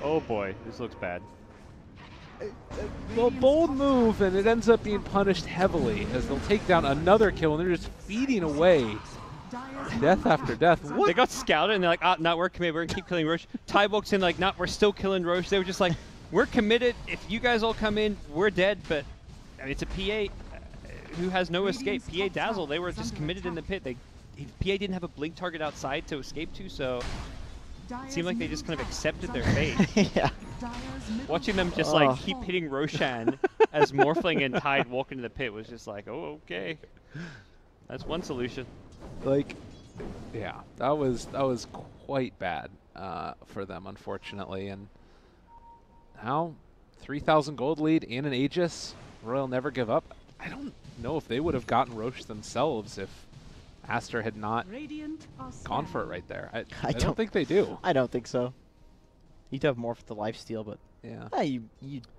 Speaker 1: Oh boy, this looks bad.
Speaker 3: Well, bold move, and it ends up being punished heavily as they'll take down another kill, and they're just feeding away Death after death. What?
Speaker 1: They got scouted and they're like, no, we're committed. We're going to keep killing Roche. Ty walks in like, no, we're still killing Roche. They were just like, we're committed. If you guys all come in, we're dead. But I mean, it's a PA who has no escape. PA Dazzle, they were just committed in the pit. PA didn't have a blink target outside to escape to, so it seemed like they just kind of accepted their fate.
Speaker 2: Yeah.
Speaker 1: Watching them just like keep hitting Roshan as Morphling and Tide walk into the pit was just like, oh, okay. That's one solution.
Speaker 3: Like, yeah, that was quite bad for them, unfortunately. And now, 3,000 gold lead in an Aegis. Royal never give up. I don't know if they would have gotten Roche themselves if Aster had not gone for it right there. I don't think they do.
Speaker 2: I don't think so. You'd have more for the lifesteal, but
Speaker 3: yeah,
Speaker 2: you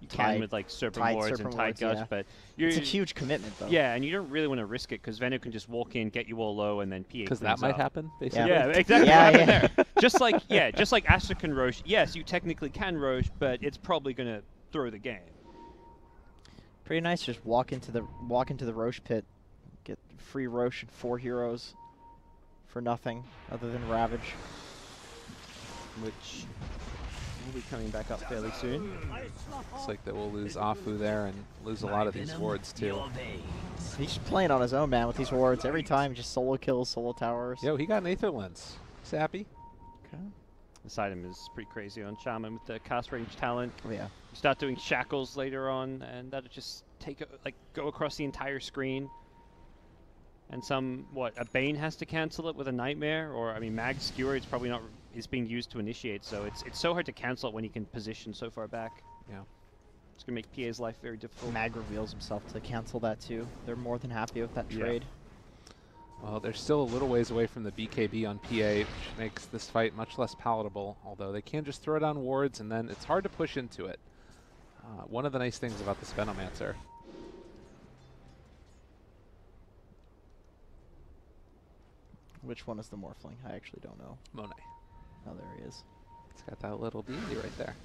Speaker 1: can with like Serpent Wards and Tide Gush,
Speaker 2: yeah.
Speaker 1: but
Speaker 2: it's a huge commitment though.
Speaker 1: Yeah, and you don't really want to risk it because Venu can just walk in, get you all low, and then PA.
Speaker 3: Because that might happen, basically.
Speaker 1: Yeah, exactly.
Speaker 2: Yeah,
Speaker 1: what happened there. just like Aster can Roche. Yes, you technically can Roche, but it's probably gonna throw the game.
Speaker 2: Pretty nice. Just walk into the Roche pit, get free Roche and 4 heroes for nothing other than Ravage,
Speaker 1: which will be coming back up fairly soon.
Speaker 3: Looks like that we'll lose Afu there and lose a lot of these wards too.
Speaker 2: He's just playing on his own, man, with these wards. Every time, just solo kills, solo towers.
Speaker 3: Yo, he got an Aether Lens. He's happy.
Speaker 2: Okay.
Speaker 1: This item is pretty crazy on Shaman with the cast range talent.
Speaker 2: Oh, yeah.
Speaker 1: You start doing shackles later on, and that'll just go across the entire screen. And a Bane has to cancel it with a Nightmare, or I mean, Mag Skewer is being used to initiate, so it's so hard to cancel it when you can position so far back.
Speaker 3: Yeah.
Speaker 1: It's gonna make PA's life very difficult.
Speaker 2: Mag reveals himself to cancel that too. They're more than happy with that trade.
Speaker 3: Well, they're still a little ways away from the BKB on PA, which makes this fight much less palatable, although they can just throw down wards and then it's hard to push into it. One of the nice things about this Venomancer.
Speaker 2: Which one is the Morphling? I actually don't know.
Speaker 3: Monet.
Speaker 2: Oh, there he is.
Speaker 3: It's got that little deity right there.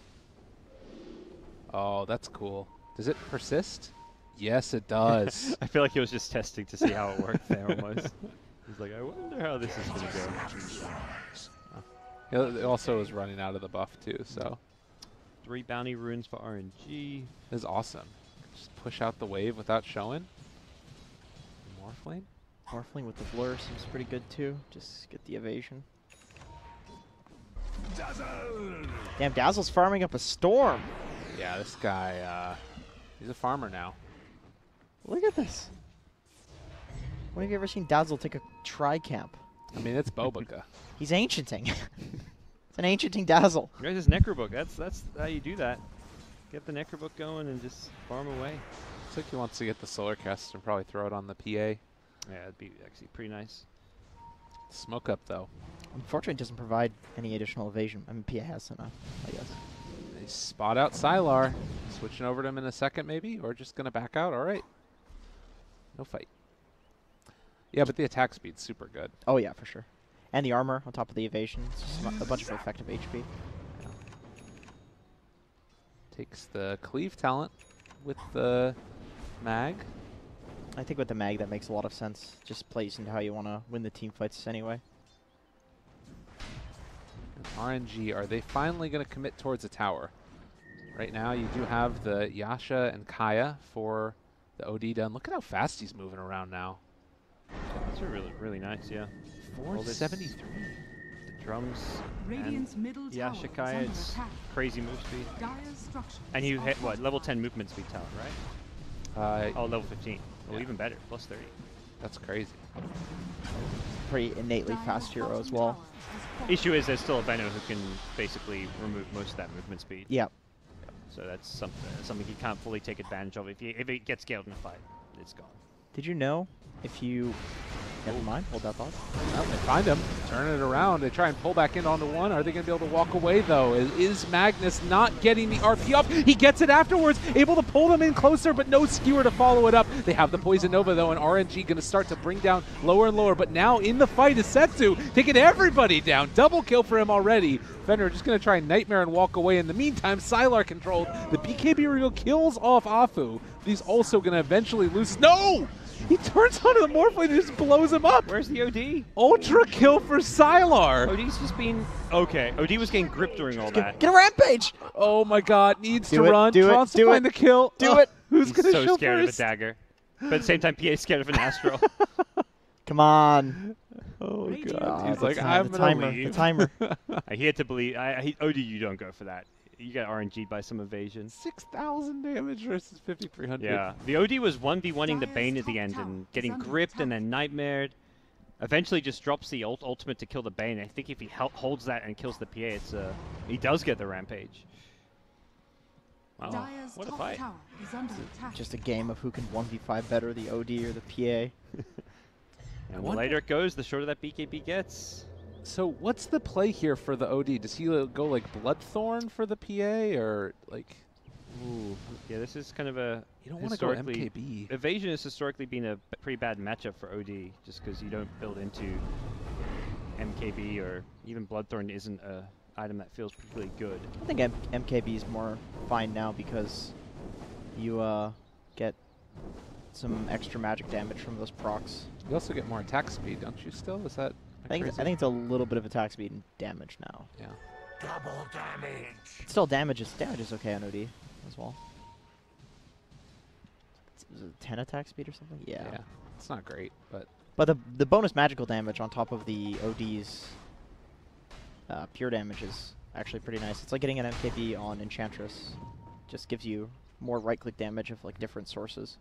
Speaker 3: Oh, that's cool. Does it persist? Yes, it does.
Speaker 1: I feel like he was just testing to see how it worked there almost. He's like, I wonder how this is going to go.
Speaker 3: It also is running out of the buff too, so.
Speaker 1: 3 bounty runes for RNG.
Speaker 3: This is awesome. Just push out the wave without showing. Morphling?
Speaker 2: Morphling with the blur seems pretty good too. Just get the evasion. Damn, Dazzle's farming up a storm.
Speaker 3: Yeah, this guy, he's a farmer now.
Speaker 2: Look at this. When have you ever seen Dazzle take a tri-camp?
Speaker 3: I mean, it's Bobica.
Speaker 2: He's ancienting. It's an ancienting Dazzle.
Speaker 1: There's his Necrobook. That's how you do that. Get the Necrobook going and just farm away.
Speaker 3: Looks like he wants to get the Solar Crest and probably throw it on the PA.
Speaker 1: Yeah, it'd be actually pretty nice.
Speaker 3: Smoke up, though.
Speaker 2: Unfortunately, it doesn't provide any additional evasion. I mean, PA has enough, I guess.
Speaker 3: They spot out Sylar. Switching over to him in a second, maybe? Or just going to back out? All right. No fight. Yeah, but the attack speed's super good.
Speaker 2: Oh, yeah, for sure. And the armor on top of the evasion. It's just a bunch of effective HP.
Speaker 3: Yeah. Takes the cleave talent with the mag.
Speaker 2: I think with the mag, that makes a lot of sense. Just plays into how you want to win the team fights anyway.
Speaker 3: And RNG, are they finally going to commit towards a tower? Right now, you do have the Yasha and Kaya for the OD done. Look at how fast he's moving around now.
Speaker 1: That's really, really nice, yeah.
Speaker 3: 473.
Speaker 1: The drums
Speaker 4: Radiant's
Speaker 1: and
Speaker 4: middle tower is
Speaker 1: Yashikaya,
Speaker 4: under
Speaker 1: it's
Speaker 4: attack.
Speaker 1: crazy move speed.
Speaker 4: Dire's structures
Speaker 1: And you
Speaker 4: are
Speaker 1: hit, what,
Speaker 4: fortified.
Speaker 1: level 10 movement speed talent, right? Oh, level 15. Oh,
Speaker 3: Yeah.
Speaker 1: even better, plus 30.
Speaker 3: That's crazy.
Speaker 2: Pretty innately
Speaker 4: Dire's
Speaker 2: fast hero
Speaker 4: bottom
Speaker 2: as well.
Speaker 4: tower has fallen.
Speaker 1: Issue is there's still a Veno who can basically remove most of that movement speed.
Speaker 2: Yep.
Speaker 1: So that's something he can't fully take advantage of. If it gets scaled in a fight, it's gone.
Speaker 2: Did you know if you... Never mind, hold that thought.
Speaker 3: Well, they find him, turn it around. They try and pull back in onto one. Are they going to be able to walk away, though? Is Magnus not getting the RP up? He gets it afterwards, able to pull them in closer, but no skewer to follow it up. They have the Poison Nova, though, and RNG going to start to bring down lower and lower. But now in the fight is Setsu, taking everybody down. Double kill for him already. Fender just going to try Nightmare and walk away. In the meantime, Sylar controlled. The BKB reveal kills off Afu. But he's also going to eventually lose. No! He turns onto the Morphling and just blows him up.
Speaker 1: Where's the OD?
Speaker 3: Ultra kill for Sylar.
Speaker 1: OD's just been okay. OD was getting gripped during all that.
Speaker 2: Get a rampage!
Speaker 3: Oh my God, needs
Speaker 2: Do
Speaker 3: to
Speaker 2: it,
Speaker 3: run.
Speaker 2: do it,
Speaker 3: Tries to
Speaker 2: do
Speaker 3: find
Speaker 2: it,
Speaker 3: the kill.
Speaker 2: do it.
Speaker 3: Who's
Speaker 1: He's
Speaker 3: gonna
Speaker 1: so
Speaker 3: show
Speaker 1: scared
Speaker 3: first?
Speaker 1: of a dagger. But at the same time, PA's scared of an Astro.
Speaker 2: Come on.
Speaker 3: Oh
Speaker 4: Radiant
Speaker 3: God, he's
Speaker 2: the
Speaker 3: like,
Speaker 2: ti-
Speaker 3: I'm
Speaker 2: the
Speaker 3: gonna
Speaker 2: timer,
Speaker 3: leave.
Speaker 2: the timer.
Speaker 1: He had to believe. OD, you don't go for that. You got RNG'd by some evasion.
Speaker 3: 6,000 damage versus 5,300.
Speaker 1: Yeah, the OD was 1v1ing the Bane at the end and getting gripped and then nightmared. Eventually just drops the ultimate to kill the Bane. I think if he holds that and kills the PA, it's he does get the rampage. Wow,
Speaker 4: Dire's
Speaker 1: what a
Speaker 4: top
Speaker 1: fight.
Speaker 4: tower is under attack.
Speaker 2: Just a game of who can 1v5 better, the OD or the PA.
Speaker 1: And the later it goes, the shorter that BKB gets.
Speaker 3: So what's the play here for the OD? Does he go like Bloodthorn for the PA or like?
Speaker 1: Ooh, yeah, this is kind of a
Speaker 3: You don't want to go MKB.
Speaker 1: Evasion has historically been a pretty bad matchup for OD, just because you don't build into MKB, or even Bloodthorn isn't a item that feels particularly good.
Speaker 2: I think MKB is more fine now because you get some extra magic damage from those procs.
Speaker 3: You also get more attack speed, don't you? Still, is that?
Speaker 2: I think it's a little bit of attack speed and damage now.
Speaker 3: Yeah.
Speaker 5: Double damage.
Speaker 2: Still damage is okay on OD as well. Is it 10 attack speed or something? Yeah.
Speaker 3: Yeah. It's not great, but
Speaker 2: But the bonus magical damage on top of the OD's pure damage is actually pretty nice. It's like getting an MKB on Enchantress. Just gives you more right-click damage of like different sources.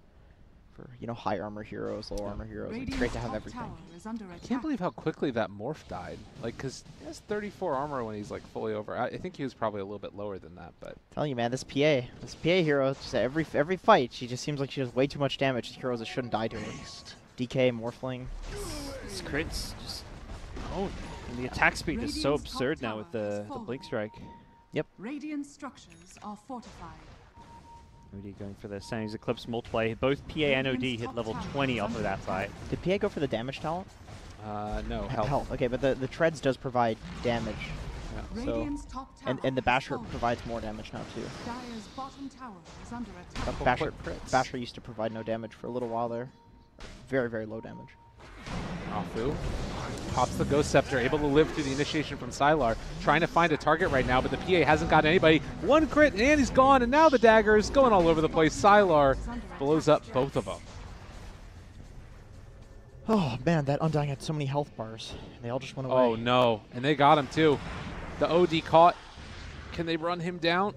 Speaker 2: For, you know, high armor heroes, low armor heroes. It's great to have everything.
Speaker 3: I can't believe how quickly that morph died. Like, cause he has 34 armor when he's like fully over. I think he was probably a little bit lower than that, but
Speaker 2: Telling you, man, this PA hero, just every fight, she just seems like she does way too much damage to heroes that shouldn't die to her. DK, Morphling.
Speaker 1: These crits just oh, and the attack speed is so
Speaker 4: Radiant's top
Speaker 1: absurd now
Speaker 4: tower
Speaker 1: with the
Speaker 4: has fallen.
Speaker 1: Blink Strike.
Speaker 4: Radiant structures are fortified.
Speaker 1: OD going for the Sandy's Eclipse multiply. Both PA and OD hit level 20 off of that fight.
Speaker 2: Did PA go for the damage talent?
Speaker 3: no, health.
Speaker 2: Okay, but the treads does provide damage.
Speaker 3: Yeah.
Speaker 2: So,
Speaker 4: Radiant's top tower
Speaker 2: and the
Speaker 4: has
Speaker 2: Basher
Speaker 4: fallen.
Speaker 2: provides more damage now too.
Speaker 4: Dire's bottom tower is under attack.
Speaker 2: Basher,
Speaker 3: quick crits.
Speaker 2: Basher used to provide no damage for a little while there. Very, very low damage.
Speaker 3: Afu pops the Ghost Scepter, able to live through the initiation from Sylar. Trying to find a target right now, but the PA hasn't got anybody. One crit and he's gone, and now the daggers going all over the place. Sylar blows up both of them.
Speaker 2: Oh man, that Undying had so many health bars. They all just went away.
Speaker 3: Oh no, and they got him too. The OD caught. Can they run him down?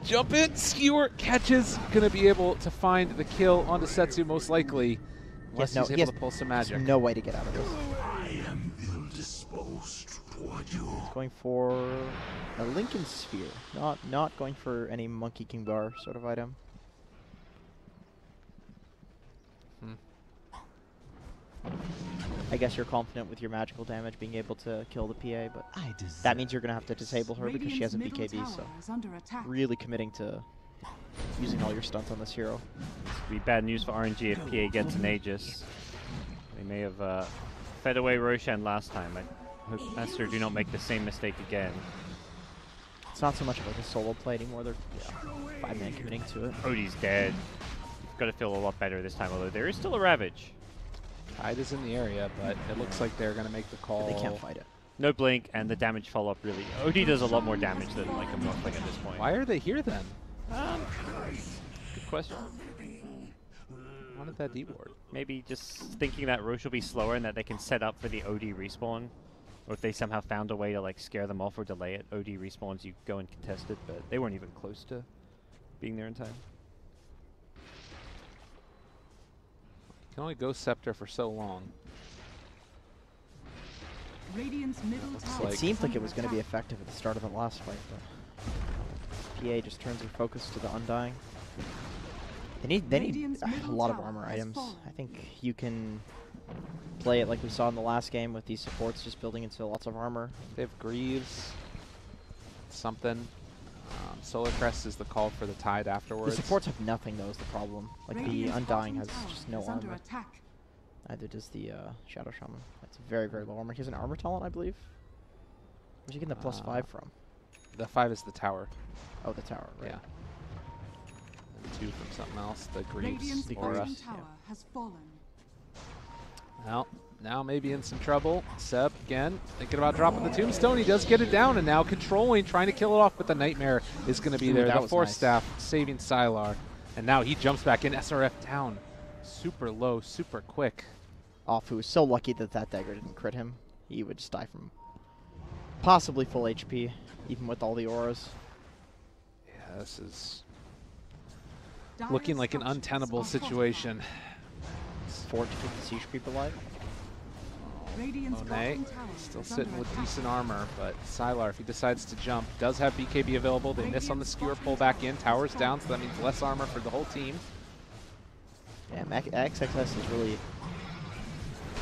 Speaker 3: Jump in, Skewer catches. Gonna be able to find the kill onto Setsu most likely. Unless he's able to pull some magic.
Speaker 2: No way to get out of this.
Speaker 5: I am ill disposed toward you.
Speaker 2: Going for a Lincoln Sphere. Not going for any Monkey King Bar sort of item. I guess you're confident with your magical damage being able to kill the PA, but that means you're going to have to disable her because she has a
Speaker 4: Radiant's middle
Speaker 2: BKB, so
Speaker 4: tower is under attack.
Speaker 2: really committing to using all your stunts on this hero.
Speaker 1: This would be bad news for RNG if PA gets an Aegis. They may have fed away Roshan last time. I hope Aster do not make the same mistake again.
Speaker 2: It's not so much of like a solo play anymore. They're 5-man committing to it.
Speaker 1: OD's dead. You've got to feel a lot better this time, although there is still a Ravage.
Speaker 3: Tide is in the area, but it looks like they're going to make the call.
Speaker 2: They can't fight it.
Speaker 1: No blink, and the damage follow-up really... OD does a lot more damage than like a Morphling at this point.
Speaker 3: Why are they here then?
Speaker 1: Good question.
Speaker 3: Wanted that D ward.
Speaker 1: Maybe just thinking that Roche will be slower and that they can set up for the OD respawn. Or if they somehow found a way to like scare them off or delay it, OD respawns, you go and contest it, but they weren't even close to being there in time.
Speaker 3: You can only go Scepter for so long.
Speaker 4: Radiant's middle
Speaker 3: looks
Speaker 4: tower
Speaker 3: like-
Speaker 2: It seemed like it was going to be effective at the start of the last fight, but PA just turns her focus to the Undying. They need
Speaker 4: Radiant's
Speaker 2: a
Speaker 4: middle
Speaker 2: lot of
Speaker 4: tower
Speaker 2: armor
Speaker 4: has
Speaker 2: items.
Speaker 4: fallen.
Speaker 2: I think you can play it like we saw in the last game with these supports just building into lots of armor.
Speaker 3: They have Greaves, something. Solar Crest is the call for the Tide
Speaker 2: The
Speaker 3: afterwards.
Speaker 2: supports have nothing though is the problem. Like the
Speaker 4: Radiant's
Speaker 2: Undying
Speaker 4: bottom
Speaker 2: has
Speaker 4: tower
Speaker 2: just no
Speaker 4: is under
Speaker 2: armor.
Speaker 4: attack.
Speaker 2: Neither does the Shadow Shaman. That's very, very low armor. He has an armor talent, I believe. Where's he getting the +5 from?
Speaker 3: The 5 is the tower.
Speaker 2: Oh, the tower, right.
Speaker 3: Yeah. And 2 from something else. The Greaves
Speaker 4: Radiant's
Speaker 3: aura.
Speaker 4: bottom tower has fallen.
Speaker 3: Well, now maybe in some trouble. Seb, again, thinking about dropping the tombstone. He does get it down, and now controlling, trying to kill it off, but the Nightmare is going to be there. The Force Staff saving Sylar. And now he jumps back in. SRF down. Super low, super quick.
Speaker 2: Afu was so lucky that that dagger didn't crit him. He would just die from possibly full HP, even with all the auras.
Speaker 3: Yeah, this is looking like an untenable situation.
Speaker 2: 4 to keep the siege creep alive.
Speaker 3: Monet still sitting with decent armor, but Sylar, if he decides to jump, does have BKB available. They miss on the skewer, pull back in. Tower's down, so that means less armor for the whole team.
Speaker 2: Yeah, XXS is really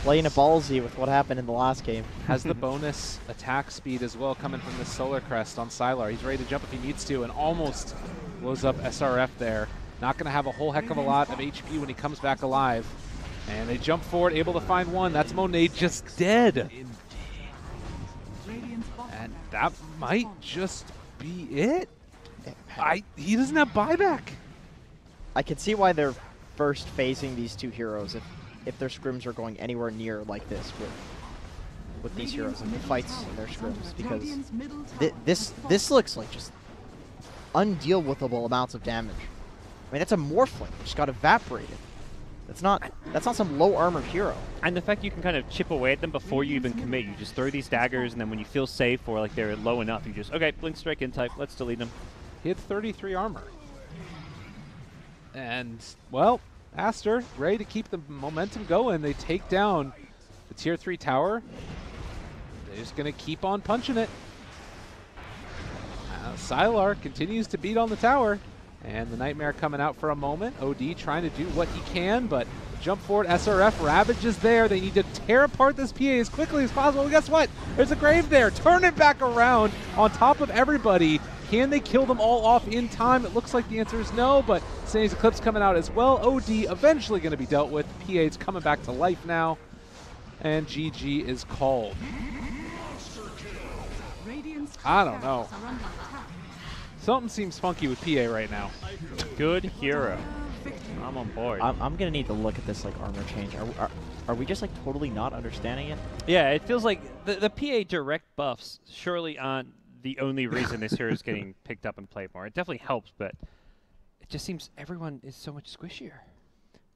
Speaker 2: playing a ballsy with what happened in the last game.
Speaker 3: Has the bonus attack speed as well coming from the Solar Crest on Sylar. He's ready to jump if he needs to, and almost blows up SRF there. Not going to have a whole heck of a lot of HP when he comes back alive. And they jump forward, able to find one. That's Monet just dead. And that might just be it. He doesn't have buyback.
Speaker 2: I can see why they're first phasing these two heroes if their scrims are going anywhere near like this with these heroes and the fights in their scrims, because this looks like just undeal-withable amounts of damage. I mean, that's a Morphling that just got evaporated. That's not some low armored hero.
Speaker 1: And the fact you can kind of chip away at them before you even commit. You just throw these daggers, and then when you feel safe or like they're low enough, you just, okay, Blink Strike in type, let's delete them.
Speaker 3: He had 33 armor. And, well, Aster ready to keep the momentum going. They take down the tier 3 tower. They're just going to keep on punching it. Sylar continues to beat on the tower. And the Nightmare coming out for a moment. OD trying to do what he can, but jump forward. SRF, Ravage is there. They need to tear apart this PA as quickly as possible. And guess what? There's a grave there. Turn it back around on top of everybody. Can they kill them all off in time? It looks like the answer is no, but Sandy's Eclipse coming out as well. OD eventually going to be dealt with. PA's coming back to life now. And GG is called. I don't know. Something seems funky with PA right now.
Speaker 1: Good hero. I'm on board.
Speaker 2: I'm going to need to look at this like armor change. Are we just like totally not understanding it?
Speaker 1: Yeah, it feels like the PA direct buffs surely aren't the only reason this hero is getting picked up and played more. It definitely helps, but it just seems everyone is so much squishier.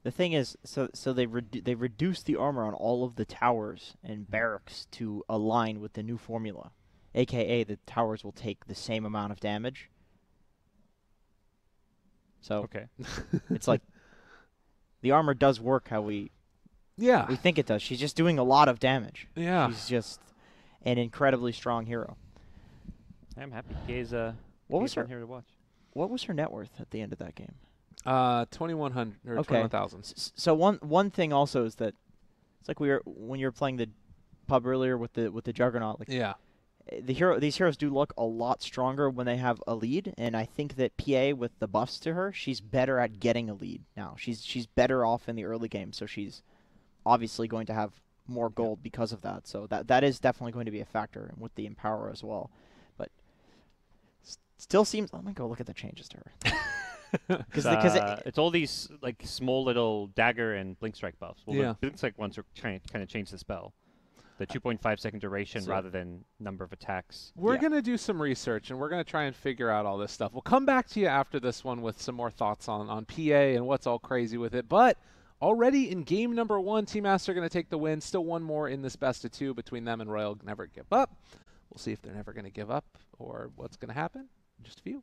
Speaker 2: The thing is, so they reduce the armor on all of the towers and barracks to align with the new formula, aka the towers will take the same amount of damage. So
Speaker 1: okay,
Speaker 2: it's like the armor does work how we think it does. She's just doing a lot of damage.
Speaker 3: Yeah,
Speaker 2: she's just an incredibly strong hero.
Speaker 1: I'm happy. PA's here to watch.
Speaker 2: What was her net worth at the end of that game?
Speaker 3: 2,100 or 21,000.
Speaker 2: So one thing also is that it's like when you were playing the pub earlier with the Juggernaut. Like
Speaker 3: yeah.
Speaker 2: These heroes do look a lot stronger when they have a lead, and I think that PA with the buffs to her, she's better at getting a lead now. She's better off in the early game, so she's obviously going to have more gold because of that. So that is definitely going to be a factor with the Empower as well. But still seems. Let me go look at the changes to her. Because
Speaker 1: it's all these like small little dagger and blink strike buffs. Well,
Speaker 3: yeah.
Speaker 1: The blink strike ones are trying to kind of change the spell. The 2.5 second duration rather than number of attacks.
Speaker 3: We're going to do some research, and we're going to try and figure out all this stuff. We'll come back to you after this one with some more thoughts on PA and what's all crazy with it. But already in game number 1, Team Aster going to take the win. Still one more in this best of 2 between them and Royal Never Give Up. We'll see if they're never going to give up or what's going to happen in just a few.